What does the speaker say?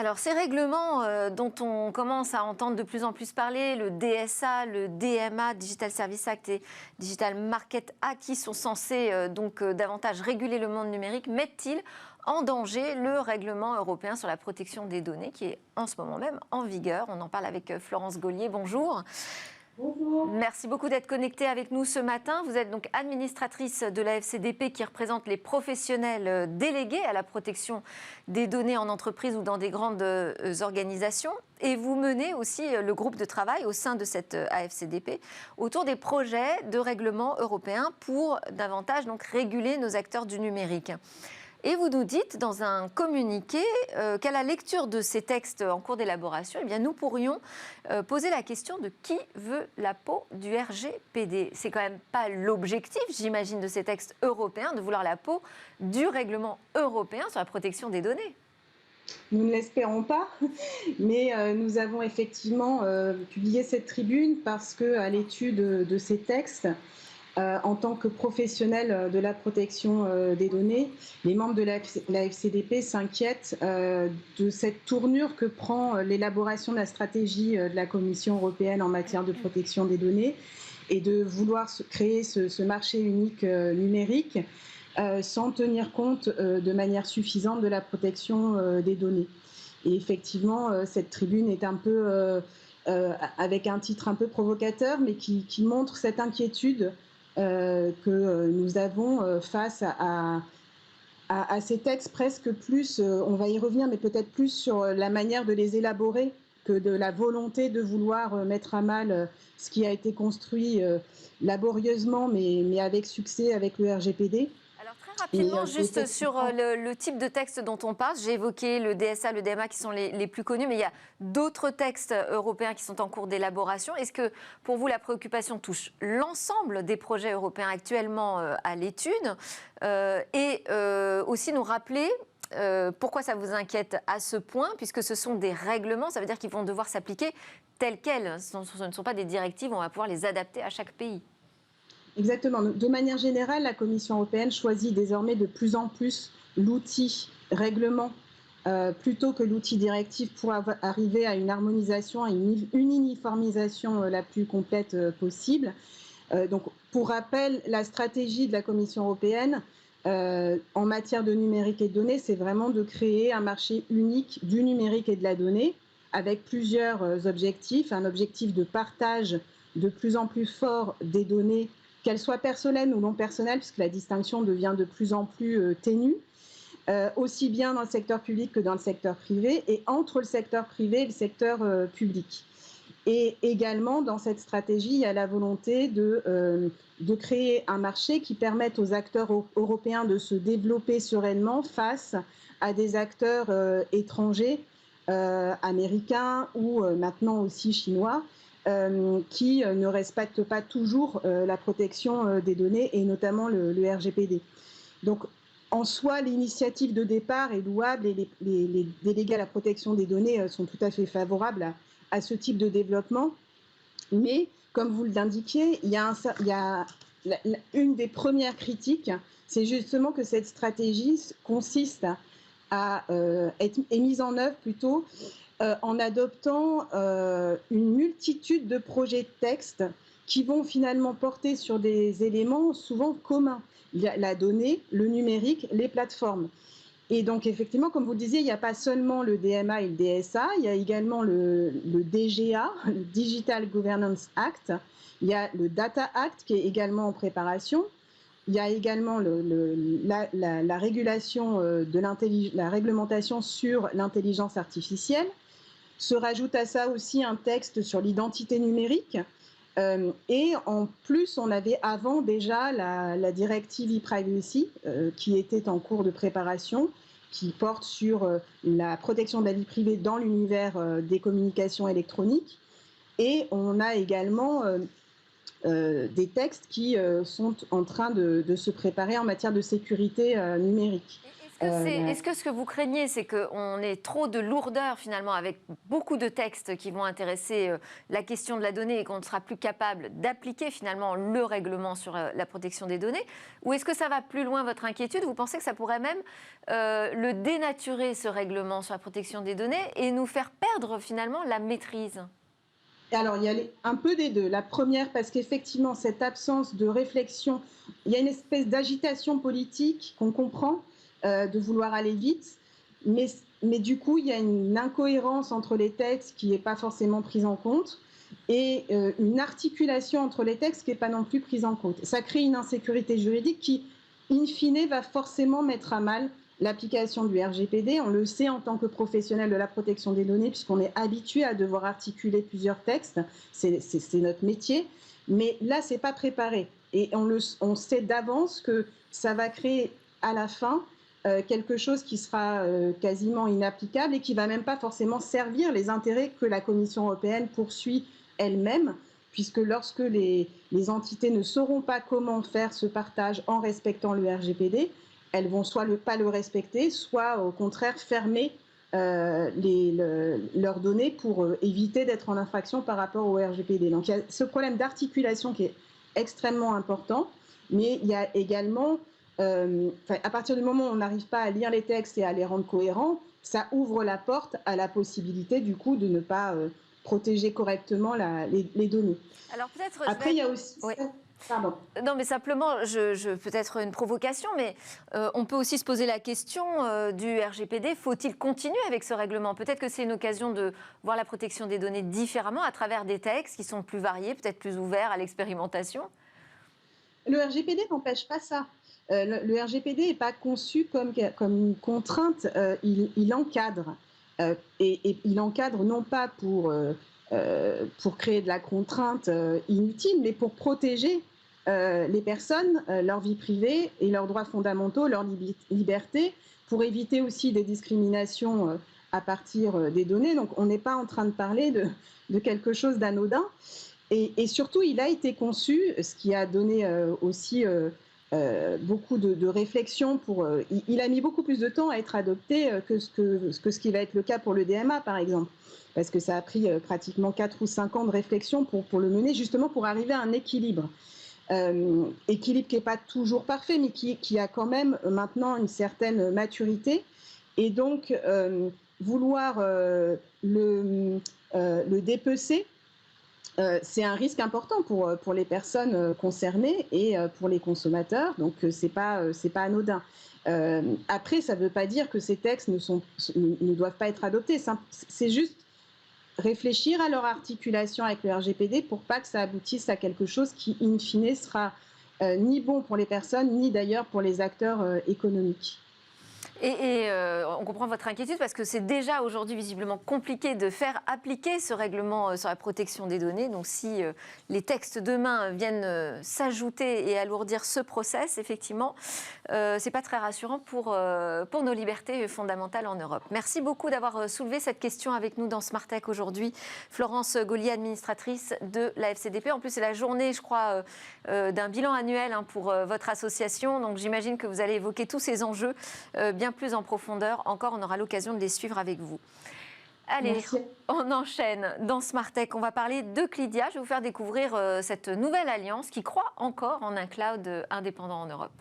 Alors, ces règlements dont on commence à entendre de plus en plus parler, le DSA, le DMA, Digital Service Act et Digital Market Act, qui sont censés davantage réguler le monde numérique, mettent-ils en danger le règlement européen sur la protection des données, qui est en ce moment même en vigueur? On en parle avec Florence Gaulier. Bonjour. Bonjour. Merci beaucoup d'être connectée avec nous ce matin. Vous êtes donc administratrice de la FCDP qui représente les professionnels délégués à la protection des données en entreprise ou dans des grandes organisations. Et vous menez aussi le groupe de travail au sein de cette AFCDP autour des projets de règlement européen pour davantage donc réguler nos acteurs du numérique. Et vous nous dites dans un communiqué qu'à la lecture de ces textes en cours d'élaboration, eh bien, nous pourrions poser la question de qui veut la peau du RGPD. C'est quand même pas l'objectif, j'imagine, de ces textes européens, de vouloir la peau du règlement européen sur la protection des données. Nous ne l'espérons pas, mais nous avons effectivement publié cette tribune parce qu'à l'étude de ces textes, en tant que professionnels de la protection des données, les membres de la FCDP s'inquiètent de cette tournure que prend l'élaboration de la stratégie de la Commission européenne en matière de protection des données et de vouloir créer ce marché unique numérique sans tenir compte de manière suffisante de la protection des données. Et effectivement, cette tribune est un peu avec un titre un peu provocateur, mais qui montre cette inquiétude que nous avons face à ces textes presque plus, on va y revenir, mais peut-être plus sur la manière de les élaborer que de la volonté de vouloir mettre à mal ce qui a été construit laborieusement, mais avec succès avec le RGPD. Alors très rapidement, juste sur le type de texte dont on parle, j'ai évoqué le DSA, le DMA qui sont les plus connus, mais il y a d'autres textes européens qui sont en cours d'élaboration. Est-ce que pour vous la préoccupation touche l'ensemble des projets européens actuellement à l'étude et aussi nous rappeler pourquoi ça vous inquiète à ce point, puisque ce sont des règlements, ça veut dire qu'ils vont devoir s'appliquer tels quels. Ce ne sont pas des directives, on va pouvoir les adapter à chaque pays. Exactement. De manière générale, la Commission européenne choisit désormais de plus en plus l'outil règlement plutôt que l'outil directif pour arriver à une harmonisation, à une uniformisation la plus complète possible. Donc, pour rappel, la stratégie de la Commission européenne en matière de numérique et de données, c'est vraiment de créer un marché unique du numérique et de la donnée avec plusieurs objectifs. Un objectif de partage de plus en plus fort des données, qu'elles soient personnelles ou non personnelles, puisque la distinction devient de plus en plus ténue, aussi bien dans le secteur public que dans le secteur privé, et entre le secteur privé et le secteur public. Et également, dans cette stratégie, il y a la volonté de créer un marché qui permette aux acteurs européens de se développer sereinement face à des acteurs étrangers, américains ou maintenant aussi chinois, qui ne respectent pas toujours la protection des données et notamment le RGPD. Donc, en soi, l'initiative de départ est louable et les délégués à la protection des données sont tout à fait favorables à ce type de développement. Mais, comme vous l'indiquiez, il y a une des premières critiques, c'est justement que cette stratégie consiste à être mise en œuvre plutôt en adoptant une multitude de projets de texte qui vont finalement porter sur des éléments souvent communs. Il y a la donnée, le numérique, les plateformes. Et donc, effectivement, comme vous le disiez, il n'y a pas seulement le DMA et le DSA, il y a également le DGA, le Digital Governance Act, il y a le Data Act qui est également en préparation, il y a également la régulation la réglementation sur l'intelligence artificielle. Se rajoute à ça aussi un texte sur l'identité numérique. Et en plus, on avait avant déjà la directive e-privacy qui était en cours de préparation, qui porte sur la protection de la vie privée dans l'univers des communications électroniques. Et on a également des textes qui sont en train de se préparer en matière de sécurité numérique. est-ce que ce que vous craignez, c'est qu'on ait trop de lourdeur finalement avec beaucoup de textes qui vont intéresser la question de la donnée et qu'on ne sera plus capable d'appliquer finalement le règlement sur la protection des données? Ou est-ce que ça va plus loin, votre inquiétude? Vous pensez que ça pourrait même le dénaturer, ce règlement sur la protection des données, et nous faire perdre finalement la maîtrise? Alors, il y a un peu des deux. La première, parce qu'effectivement, cette absence de réflexion, il y a une espèce d'agitation politique qu'on comprend, de vouloir aller vite, mais du coup, il y a une incohérence entre les textes qui n'est pas forcément prise en compte, et une articulation entre les textes qui n'est pas non plus prise en compte. Ça crée une insécurité juridique qui, in fine, va forcément mettre à mal l'application du RGPD. On le sait en tant que professionnel de la protection des données, puisqu'on est habitué à devoir articuler plusieurs textes. C'est notre métier. Mais là, ce n'est pas préparé. Et on sait d'avance que ça va créer à la fin quelque chose qui sera quasiment inapplicable et qui ne va même pas forcément servir les intérêts que la Commission européenne poursuit elle-même, puisque lorsque les entités ne sauront pas comment faire ce partage en respectant le RGPD, elles vont soit pas le respecter, soit au contraire fermer leurs données pour éviter d'être en infraction par rapport au RGPD. Donc il y a ce problème d'articulation qui est extrêmement important, mais il y a également, à partir du moment où on n'arrive pas à lire les textes et à les rendre cohérents, ça ouvre la porte à la possibilité du coup de ne pas protéger correctement les données. Alors peut-être. Après, il y a aussi... Oui. Pardon. Non, mais simplement, peut-être une provocation, mais on peut aussi se poser la question du RGPD. Faut-il continuer avec ce règlement? Peut-être que c'est une occasion de voir la protection des données différemment à travers des textes qui sont plus variés, peut-être plus ouverts à l'expérimentation. Le RGPD n'empêche pas ça. Le RGPD n'est pas conçu comme une contrainte, il encadre. Et il encadre non pas pour créer de la contrainte inutile, mais pour protéger les personnes, leur vie privée et leurs droits fondamentaux, leur liberté, pour éviter aussi des discriminations à partir des données. Donc on n'est pas en train de parler de quelque chose d'anodin. Et surtout, il a été conçu, ce qui a donné aussi beaucoup de réflexion. Il a mis beaucoup plus de temps à être adopté que ce qui va être le cas pour le DMA, par exemple. Parce que ça a pris pratiquement 4 ou 5 ans de réflexion pour le mener, justement pour arriver à un équilibre. Équilibre qui n'est pas toujours parfait, mais qui a quand même maintenant une certaine maturité. Et donc, vouloir le dépecer, c'est un risque important pour les personnes concernées et pour les consommateurs, donc c'est pas anodin. Après, ça ne veut pas dire que ces textes ne doivent pas être adoptés, c'est juste réfléchir à leur articulation avec le RGPD pour pas que ça aboutisse à quelque chose qui, in fine, sera ni bon pour les personnes, ni d'ailleurs pour les acteurs économiques. Et on comprend votre inquiétude parce que c'est déjà aujourd'hui visiblement compliqué de faire appliquer ce règlement sur la protection des données. Donc si les textes demain viennent s'ajouter et alourdir ce process, effectivement, c'est pas très rassurant pour nos libertés fondamentales en Europe. Merci beaucoup d'avoir soulevé cette question avec nous dans Smart Tech aujourd'hui. Florence Gaulier, administratrice de la FCDP. En plus, c'est la journée, je crois, d'un bilan annuel pour votre association. Donc j'imagine que vous allez évoquer tous ces enjeux bien plus en profondeur. Encore, on aura l'occasion de les suivre avec vous. Allez, merci. On enchaîne dans Smart Tech. On va parler de Clydia. Je vais vous faire découvrir cette nouvelle alliance qui croit encore en un cloud indépendant en Europe.